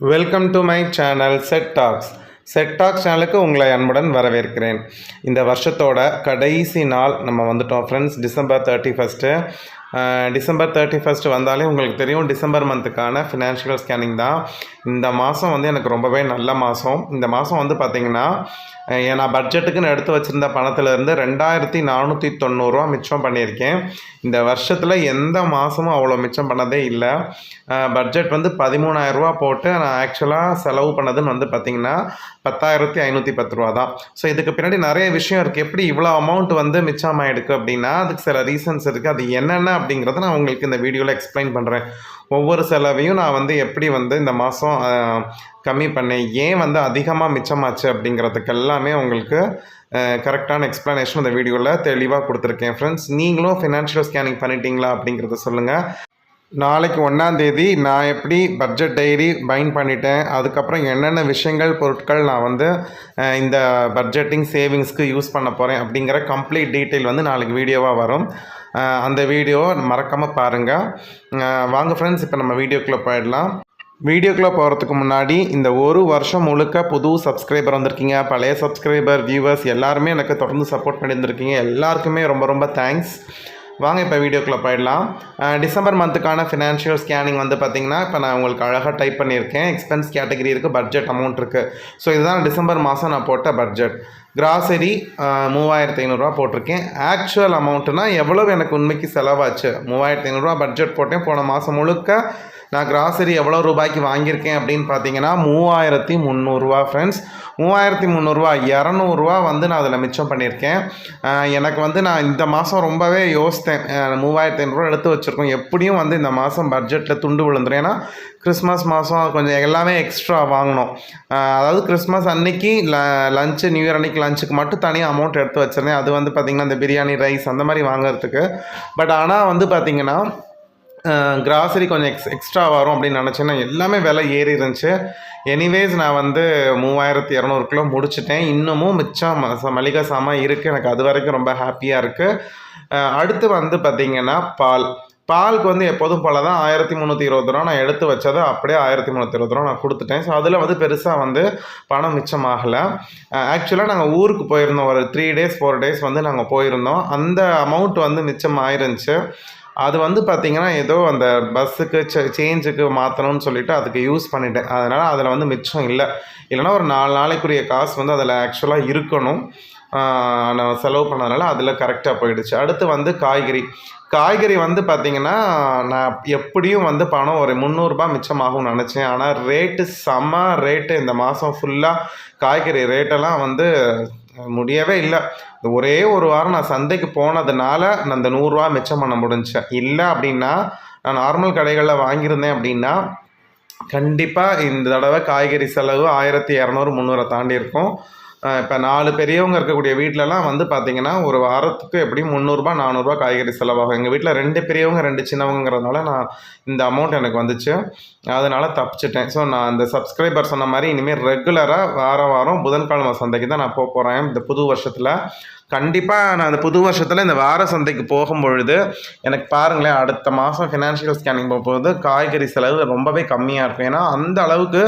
Welcome to my channel set tax. Set tax சேனலுக்கு உங்களை அன்புடன் வரவேற்கிறேன். இந்த வருஷத்தோட கடைசி நாள் நம்ம வந்துட்டோம் ஃப்ரெண்ட்ஸ். டிசம்பர் 31. டிசம்பர் 31 வந்தாலே உங்களுக்கு தெரியும், டிசம்பர் மந்த்துக்கான ஃபினான்ஷியல் ஸ்கேனிங் தான். இந்த மாதம் வந்து எனக்கு ரொம்பவே நல்ல மாதம். இந்த மாதம் வந்து பார்த்திங்கன்னா, நான் பட்ஜெட்டுக்குன்னு எடுத்து வச்சுருந்த பணத்திலேருந்து 2490 மிச்சம் பண்ணியிருக்கேன். இந்த வருஷத்தில் எந்த மாதமும் அவ்வளோ மிச்சம் பண்ணதே இல்லை. பட்ஜெட் வந்து 13,000 போட்டு நான் ஆக்சுவலாக செலவு பண்ணதுன்னு வந்து பார்த்திங்கன்னா 10,510 தான். ஸோ இதுக்கு பின்னாடி நிறைய விஷயம் இருக்குது. எப்படி இவ்வளோ அமௌண்ட் வந்து மிச்சமாகிடுக்கு அப்படின்னா, அதுக்கு சில ரீசன்ஸ் இருக்குது. அது என்னென்ன அப்படிங்கிறத நான் உங்களுக்கு இந்த வீடியோவில் எக்ஸ்பிளைன் பண்ணுறேன். ஒவ்வொரு செலவையும் நான் வந்து எப்படி வந்து இந்த மாதம் கம்மி பண்ணேன், ஏன் வந்து அதிகமாக மிச்சமாச்சு அப்படிங்கிறதுக்கு எல்லாமே உங்களுக்கு கரெக்டான எக்ஸ்ப்ளனேஷன் இந்த வீடியோவில் தெளிவாக கொடுத்துருக்கேன் ஃப்ரெண்ட்ஸ். நீங்களும் ஃபினான்ஷியல் ஸ்கேனிங் பண்ணிட்டீங்களா அப்படிங்கிறத சொல்லுங்கள். நாளைக்கு 1ஆம் தேதி நான் எப்படி பட்ஜெட் டைரி பைண்ட் பண்ணிட்டேன், அதுக்கப்புறம் என்னென்ன விஷயங்கள் பொருட்கள் நான் வந்து இந்த பட்ஜெட்டிங் சேவிங்ஸ்க்கு யூஸ் பண்ண போகிறேன் அப்படிங்கிற கம்ப்ளீட் டீட்டெயில் வந்து நாளைக்கு வீடியோவாக வரும். அந்த வீடியோவை மறக்காமல் பாருங்கள். வாங்க ஃப்ரெண்ட்ஸ், இப்போ நம்ம வீடியோக்குள்ளே போயிடலாம். வீடியோக்குள்ளே போகிறதுக்கு முன்னாடி, இந்த ஒரு வருஷம் முழுக்க புது சப்ஸ்கிரைபர் வந்திருக்கீங்க, பழைய சப்ஸ்கிரைபர் வியூவர்ஸ் எல்லாருமே எனக்கு தொடர்ந்து சப்போர்ட் பண்ணியிருந்திருக்கீங்க. எல்லாருக்குமே ரொம்ப ரொம்ப தேங்க்ஸ். வாங்க இப்போ வீடியோக்குள்ளே போயிடலாம். டிசம்பர் மந்த்துக்கான ஃபினான்ஷியல் ஸ்கேனிங் வந்து பார்த்திங்கன்னா, இப்போ நான் உங்களுக்கு அழகாக டைப் பண்ணியிருக்கேன். எக்ஸ்பென்ஸ் கேட்டகரி இருக்குது, பட்ஜெட் அமௌண்ட் இருக்குது. ஸோ இதுதான் டிசம்பர் மாதம் நான் போட்ட பட்ஜெட். கிராசரி 3,500 போட்டிருக்கேன். ஆக்சுவல் அமௌண்ட்டுனா எவ்வளவு எனக்கு உண்மைக்கு செலவாச்சு. 3,500 பட்ஜெட் போட்டேன். போன மாதம் முழுக்க நான் கிராசரி எவ்வளோ ரூபாய்க்கு வாங்கியிருக்கேன் அப்படின்னு பார்த்தீங்கன்னா 3,300 ஃப்ரெண்ட்ஸ். 3,300 200 வந்து நான் அதில் மிச்சம் பண்ணியிருக்கேன். எனக்கு வந்து நான் இந்த மாதம் ரொம்பவே யோசித்தேன். 3,500 எடுத்து வச்சுருக்கோம், எப்படியும் வந்து இந்த மாதம் பட்ஜெட்டில் துண்டு விழுந்துடும். ஏன்னா கிறிஸ்மஸ் மாதம் கொஞ்சம் எல்லாமே எக்ஸ்ட்ரா வாங்கினோம். அதாவது கிறிஸ்மஸ் அன்னைக்கு லஞ்சு, நியூ இயர் அன்னைக்கு லஞ்சுக்கு மட்டும் தனியாக அமௌண்ட் எடுத்து வச்சுருந்தேன். அது வந்து பார்த்திங்கன்னா இந்த பிரியாணி, ரைஸ் அந்த மாதிரி வாங்குறதுக்கு. பட் ஆனால் வந்து பார்த்திங்கன்னா கிராசரி கொஞ்சம் எக்ஸ்ட்ரா வரும் அப்படின்னு நினச்சேன்னா எல்லாமே விலை ஏறி இருந்துச்சு. எனிவேஸ் நான் வந்து 3,200 முடிச்சிட்டேன். இன்னமும் மிச்சம் மளிகை சாமான் இருக்குது. எனக்கு அது வரைக்கும் ரொம்ப ஹாப்பியாக இருக்குது. அடுத்து வந்து பார்த்திங்கன்னா பாலுக்கு வந்து எப்போதும் போல தான் 1,320 நான் எடுத்து வச்சதை அப்படியே 1,320 நான் கொடுத்துட்டேன். ஸோ அதில் வந்து பெருசாக வந்து பணம் மிச்சமாகலை. ஆக்சுவலாக நாங்கள் ஊருக்கு போயிருந்தோம், ஒரு 3 days 4 days வந்து நாங்கள் போயிருந்தோம். அந்த அமௌண்ட் வந்து மிச்சம் ஆயிருந்துச்சு. அது வந்து பார்த்திங்கன்னா ஏதோ அந்த பஸ்ஸுக்கு சேஞ்சுக்கு மாற்றணும்னு சொல்லிவிட்டு அதுக்கு யூஸ் பண்ணிட்டேன். அதனால் அதில் வந்து மிச்சம் இல்லை. இல்லைனா ஒரு 4 நாளைக்குரிய காசு வந்து அதில் ஆக்சுவலாக இருக்கணும். நான் செலவு பண்ணதுனால அதில் கரெக்டாக போயிடுச்சு. அடுத்து வந்து காய்கறி வந்து பார்த்திங்கன்னா, நான் எப்படியும் வந்து பணம் ஒரு 300 மிச்சமாகும்னு நினச்சேன். ஆனால் செம்ம ரேட்டு. இந்த மாதம் ஃபுல்லாக காய்கறி ரேட்டெல்லாம் வந்து முடியவே இல்லை. இந்த ஒரே ஒரு வாரம் நான் சந்தைக்கு போனதுனால நான் அந்த 100 மிச்சம் பண்ண முடிஞ்சேன். இல்லை அப்படின்னா, நான் நார்மல் கடைகளில் வாங்கியிருந்தேன் அப்படின்னா கண்டிப்பாக இந்த தடவை காய்கறி செலவு 1,200 300 தாண்டி இருக்கும். இப்போ 4 பெரியவங்க இருக்கக்கூடிய வீட்டிலலாம் வந்து பார்த்திங்கன்னா ஒரு வாரத்துக்கு எப்படியும் 300 400 காய்கறி செலவாகும். எங்கள் வீட்டில் 2 பெரியவங்க 2 சின்னவங்கிறதுனால நான் இந்த அமௌண்ட் எனக்கு வந்துச்சு. அதனால் தப்பிச்சிட்டேன். ஸோ நான் அந்த சப்ஸ்கிரைபர் சொன்ன மாதிரி இனிமேல் ரெகுலராக வாரம் புதன்கிழமை சந்தைக்கு தான் நான் போகிறேன் இந்த புது வருஷத்தில். கண்டிப்பாக நான் அந்த புது வருஷத்தில் இந்த வார சந்தைக்கு போகும்பொழுது எனக்கு பாருங்களேன், அடுத்த மாதம் ஃபினான்ஷியல் ஸ்கேனிங் போகும்போது காய்கறி செலவு ரொம்பவே கம்மியாக இருக்கும். ஏன்னா அந்த அளவுக்கு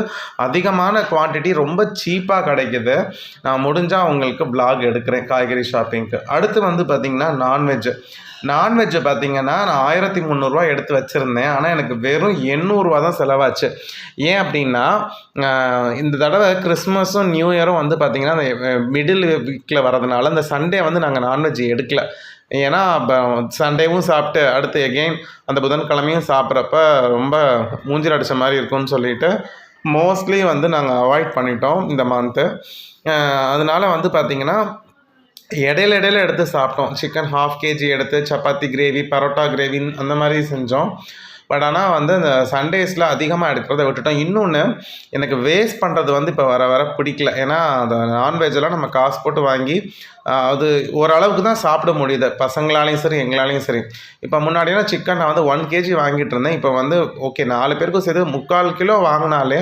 அதிகமான குவான்டிட்டி ரொம்ப சீப்பாக கிடைக்கிது. நான் முடிஞ்சால் உங்களுக்கு vlog எடுக்கிறேன் காய்கறி ஷாப்பிங்க்கு. அடுத்து வந்து பார்த்திங்கன்னா நான்வெஜ்ஜு பார்த்திங்கன்னா நான் 1,300 எடுத்து வச்சுருந்தேன். ஆனால் எனக்கு வெறும் 800 தான் செலவாச்சு. ஏன் அப்படின்னா, இந்த தடவை கிறிஸ்மஸும் நியூ இயரும் வந்து பார்த்திங்கன்னா அந்த மிடில் வீக்கில் வரதுனால அந்த சண்டே வந்து நாங்கள் நான்வெஜ் எடுக்கலை. ஏன்னா சண்டேவும் சாப்பிட்டு அடுத்து எகெயின் அந்த புதன்கிழமையும் சாப்பிட்றப்ப ரொம்ப மூஞ்சில் அடித்த மாதிரி இருக்கும்னு சொல்லிட்டு மோஸ்ட்லி வந்து நாங்கள் அவாய்ட் பண்ணிட்டோம் இந்த மந்த்து. அதனால் வந்து பார்த்திங்கன்னா இடையில எடுத்து சாப்பிட்டோம். சிக்கன் 1/2 kg எடுத்து சப்பாத்தி கிரேவி, பரோட்டா கிரேவின்னு அந்த மாதிரி செஞ்சோம். பட் ஆனால் வந்து இந்த சண்டேஸில் அதிகமாக எடுக்கிறத விட்டுட்டோம். இன்னொன்று, எனக்கு வேஸ்ட் பண்ணுறது வந்து இப்போ வர பிடிக்கல. ஏன்னா அந்த நான்வெஜ்ஜெல்லாம் நம்ம காசு போட்டு வாங்கி அது ஓரளவுக்கு தான் சாப்பிட முடியுது, பசங்களாலையும் சரி எங்களாலையும் சரி. இப்போ முன்னாடினா சிக்கன் நான் வந்து 1 kg வாங்கிட்டு இருந்தேன். இப்போ வந்து ஓகே 4 பேருக்கும் சேர்த்து 3/4 கிலோ வாங்கினாலே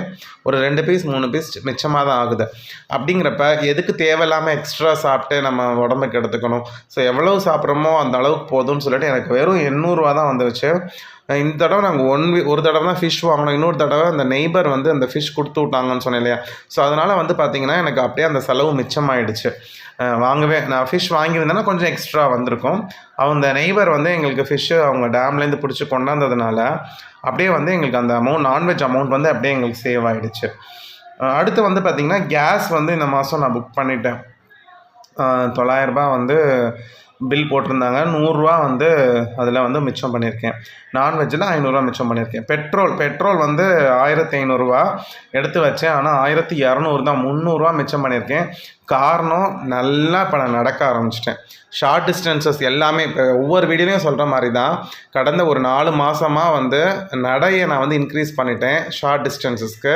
ஒரு 2 பீஸ் 3 பீஸ் மிச்சமாக தான் ஆகுது. அப்படிங்கிறப்ப எதுக்கு தேவையில்லாமல் எக்ஸ்ட்ரா சாப்பிட்டு நம்ம உடம்புக்கு எடுத்துக்கணும். ஸோ எவ்வளவு சாப்பிட்றோமோ அந்த அளவுக்கு போதும்னு சொல்லிட்டு எனக்கு வெறும் 800 தான் வந்துருச்சு. இந்த தடவை நாங்கள் ஒரு தடவை தான் ஃபிஷ் வாங்கினோம். இன்னொரு தடவை அந்த நெய்பர் வந்து அந்த ஃபிஷ் கொடுத்து விட்டாங்கன்னு சொன்னேன் இல்லையா. ஸோ அதனால் வந்து பார்த்திங்கன்னா எனக்கு அப்படியே அந்த செலவு மிச்சமாயிடுச்சு. நான் ஃபிஷ் வாங்கியிருந்தேன்னா கொஞ்சம் எக்ஸ்ட்ரா வந்திருக்கும். அந்த நெய்பர் வந்து எங்களுக்கு ஃபிஷ்ஷு அவங்க டேம்லேருந்து பிடிச்சி கொண்டாந்ததுனால அப்படியே வந்து எங்களுக்கு அந்த நான்வெஜ் அமௌண்ட் வந்து அப்படியே எங்களுக்கு சேவ் ஆகிடுச்சு. அடுத்து வந்து பார்த்திங்கன்னா கேஸ் வந்து இந்த மாதம் நான் புக் பண்ணிட்டேன். 900 ரூபா வந்து பில் போட்டிருந்தாங்க. 100 ரூபா வந்து அதில் வந்து மிச்சம் பண்ணியிருக்கேன். நான்வெஜ்ஜில் 500 ரூபா மிச்சம் பண்ணியிருக்கேன். பெட்ரோல் வந்து 1500 ரூபா எடுத்து வச்சேன். ஆனால் 1200 தான், 300 ரூபா மிச்சம் பண்ணியிருக்கேன். காரணம் நல்லா இப்போ நான் நடக்க ஆரம்பிச்சிட்டேன். ஷார்ட் டிஸ்டன்சஸ் எல்லாமே இப்போ ஒவ்வொரு வீடியோலையும் சொல்கிற மாதிரி தான் கடந்த ஒரு 4 மாதமாக வந்து நடையை நான் வந்து இன்க்ரீஸ் பண்ணிட்டேன். ஷார்ட் டிஸ்டன்சஸ்க்கு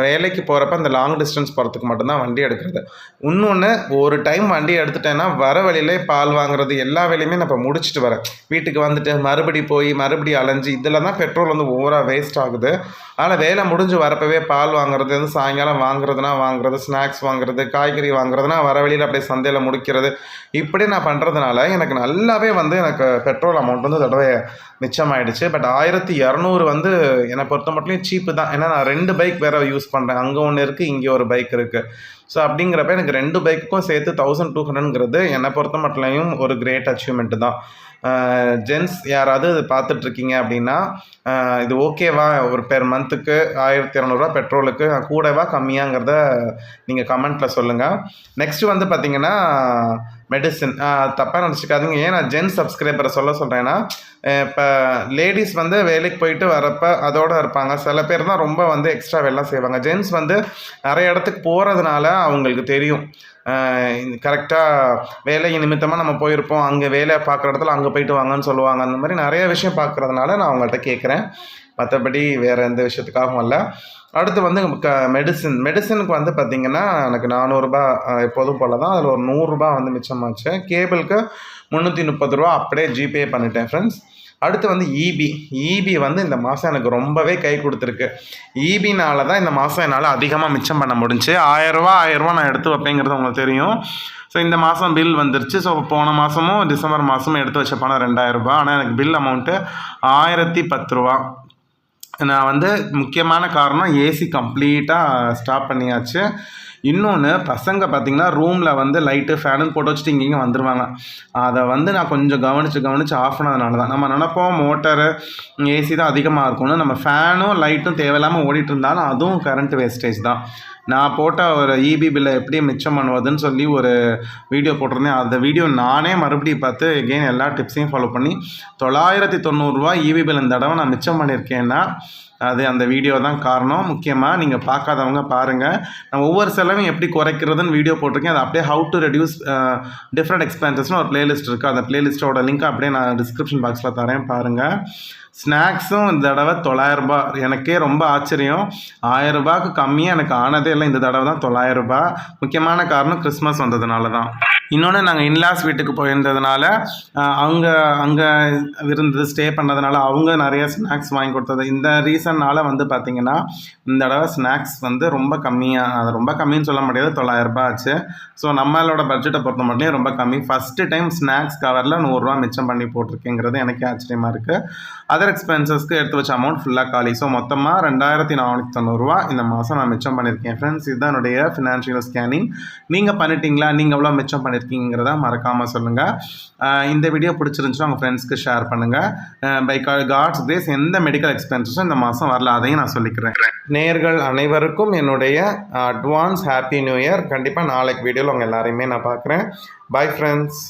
வேலைக்கு போகிறப்ப அந்த லாங் டிஸ்டன்ஸ் போகிறதுக்கு மட்டும்தான் வண்டி எடுக்கிறது. இன்னொன்று, ஒரு டைம் வண்டி எடுத்துட்டேன்னா வர வழியிலே பால் வாங்குறது எல்லா வேலையுமே நான் இப்போ முடிச்சுட்டு வரேன். வீட்டுக்கு வந்துட்டு மறுபடியும் அலைஞ்சு இதில் தான் பெட்ரோல் வந்து ஓவராக வேஸ்ட் ஆகுது. ஆனால் வேலை முடிஞ்சு வரப்பவே பால் வாங்குறது, வந்து சாயங்காலம் வாங்குறது, ஸ்நாக்ஸ் வாங்குறது, காய்கறி வாங்குறதுனா வர வழியில் அப்படியே சந்தையில் முடிக்கிறது, இப்படி நான் பண்ணுறதுனால எனக்கு நல்லாவே வந்து எனக்கு பெட்ரோல் அமௌண்ட் வந்து தடவை மிச்சமாயிடுச்சு. பட் 1200 வந்து என்னை பொறுத்த மட்டும் சீப்பு தான். ஏன்னா நான் 2 பைக் வேறு யூஸ் பண்ணுறேன். அங்கே ஒன்று இருக்குது, இங்கே ஒரு பைக் இருக்குது. ஸோ அப்படிங்கிறப்ப எனக்கு 2 பைக்குக்கும் சேர்த்து 1200ங்கிறது என்னை பொறுத்த மட்டும் ஒரு கிரேட் அச்சீவ்மெண்ட்டு தான். ஜென்ஸ் யாராவது பார்த்துட்ருக்கீங்க அப்படின்னா இது ஓகேவா, ஒரு பெர் மந்த்துக்கு 1200 பெட்ரோலுக்கு கூடவா கம்மியாங்கிறத நீங்கள் கமெண்ட்டில் சொல்லுங்கள். நெக்ஸ்ட்டு வந்து பார்த்திங்கன்னா மெடிசின், தப்பாக நினச்சிக்காதீங்க. ஏன் நான் ஜென்ஸ் சப்ஸ்கிரைபரை சொல்கிறேன்னா, இப்போ லேடிஸ் வந்து வேலைக்கு போயிட்டு வரப்போ அதோடு இருப்பாங்க. சில பேர் தான் ரொம்ப வந்து எக்ஸ்ட்ரா வேலை செய்வாங்க. ஜென்ஸ் வந்து நிறைய இடத்துக்கு போகிறதுனால அவங்களுக்கு தெரியும். கரெக்டாக வேலை நிமித்தமாக நம்ம போயிருப்போம், அங்கே வேலை பார்க்குற இடத்துல அங்கே போயிட்டு வாங்கன்னு சொல்லுவாங்க. அந்த மாதிரி நிறைய விஷயம் பார்க்குறதுனால நான் அவங்கள்ட்ட கேட்குறேன். மற்றபடி வேறு எந்த விஷயத்துக்காகவும் இல்லை. அடுத்து வந்து மெடிசனுக்கு வந்து பார்த்திங்கன்னா எனக்கு 400 ரூபா எப்போதும் போல் தான். அதில் ஒரு 100 ரூபா வந்து மிச்சமாச்சு. கேபிளுக்கு 330 ரூபா அப்படியே ஜிபே பண்ணிட்டேன் ஃப்ரெண்ட்ஸ். அடுத்து வந்து இபி வந்து இந்த மாதம் எனக்கு ரொம்பவே கை கொடுத்துருக்கு. இபினால தான் இந்த மாதம் என்னால் அதிகமாக மிச்சம் பண்ண முடிஞ்சு. 1000 ரூபா நான் எடுத்து வைப்பேங்கிறது உங்களுக்கு தெரியும். ஸோ இந்த மாதம் பில் வந்துருச்சு. ஸோ போன மாதமும் டிசம்பர் மாதமும் எடுத்து வச்ச பணம் 2000 ரூபா. ஆனால் எனக்கு பில் அமௌண்ட்டு 1010 ரூபா. நான் வந்து முக்கியமான காரணம் ஏசி கம்ப்ளீட்டாக ஸ்டாப் பண்ணியாச்சு. இன்னொன்று, பசங்க பார்த்திங்கன்னா ரூமில் வந்து லைட்டு ஃபேனுன்னு போட்டு வச்சுட்டு இங்கே வந்துடுவாங்க. அதை வந்து நான் கொஞ்சம் கவனித்து ஆஃப் பண்ணதுனால தான். நம்ம நினப்போம் மோட்டரு ஏசி தான் அதிகமாக இருக்கும்னு. நம்ம ஃபேனும் லைட்டும் தேவையில்லாமல் ஓடிட்டு இருந்தாலும் அதுவும் கரண்ட் வேஸ்டேஜ் தான். நான் போட்ட ஒரு இபி பில்லை எப்படி மிச்சம் பண்ணுவதுன்னு சொல்லி ஒரு வீடியோ போட்டிருந்தேன். அந்த வீடியோ நானே மறுபடியும் பார்த்து எகெயின் எல்லா டிப்ஸையும் ஃபாலோ பண்ணி 990 ரூபா இபி பில் இந்த தடவை நான் மிச்சம் பண்ணியிருக்கேன்னா அது அந்த வீடியோ தான் காரணம். முக்கியமாக நீங்கள் பார்க்காதவங்க பாருங்கள். நான் ஒவ்வொரு செலவையும் எப்படி குறைக்கிறதுன்னு வீடியோ போட்டிருக்கேன். அது அப்படியே ஹவு டு ரெடியூஸ் டிஃப்ரெண்ட் எக்ஸ்பென்சஸ்னு ஒரு பிளேலிஸ்ட் இருக்குது. அந்த பிளேலிஸ்ட்டோட லிங்க் அப்படியே நான் டிஸ்கிரிப்ஷன் பாக்ஸில் தரேன் பாருங்கள். ஸ்நாக்ஸும் இந்த தடவை 900 ரூபா. எனக்கே ரொம்ப ஆச்சரியம். 1000 ரூபாய்க்கு கம்மியாக எனக்கு ஆனதே இல்லை. இந்த தடவை தான் 900 ரூபா. முக்கியமான காரணம் கிறிஸ்மஸ் வந்ததுனால தான். இன்னொன்று, நாங்கள் இன்லாஸ் வீட்டுக்கு போயிருந்ததுனால அங்கே ஸ்டே பண்ணதுனால அவங்க நிறைய ஸ்நாக்ஸ் வாங்கி கொடுத்தது. இந்த ரீசன்னால் வந்து பார்த்திங்கன்னா இந்த தடவை ஸ்நாக்ஸ் வந்து ரொம்ப கம்மின்னு சொல்ல முடியாது, 900 ரூபா ஆச்சு. ஸோ நம்மளோட பட்ஜெட்டை பொறுத்த மட்டும் ரொம்ப கம்மி. ஃபஸ்ட்டு டைம் ஸ்நாக்ஸ் கவரில் 100 ரூபா மிச்சம் பண்ணி போட்டிருக்கேங்கிறது எனக்கே ஆச்சரியமாக இருக்குது. அதர் எக்ஸ்பென்சஸ்க்கு எடுத்து வச்ச அமௌண்ட் ஃபுல்லாக காலி. ஸோ மொத்தமாக 2490 ரூபா இந்த மாதம் நான் மிச்சம் பண்ணியிருக்கேன் ஃப்ரெண்ட்ஸ். இதுதான் என்னுடைய ஃபினான்ஷியல் ஸ்கேனிங். நீங்கள் பண்ணிட்டீங்களா? நீங்கள் எவ்வளோ மிச்சம் பண்ணியிருக்கீங்கிறத மறக்காமல் சொல்லுங்கள். இந்த வீடியோ பிடிச்சிருந்துச்சுன்னா உங்கள் ஃப்ரெண்ட்ஸ்க்கு ஷேர் பண்ணுங்கள். பை காட்ஸ் கிரேஸ் எந்த மெடிக்கல் எக்ஸ்பென்சஸும் இந்த மாதம் வரல, அதையும் நான் சொல்லிக்கிறேன். நேயர்கள் அனைவருக்கும் என்னுடைய அட்வான்ஸ் ஹாப்பி நியூ இயர். கண்டிப்பாக நாளைக்கு வீடியோவில் உங்கள் எல்லாரையுமே நான் பார்க்குறேன். Bye friends.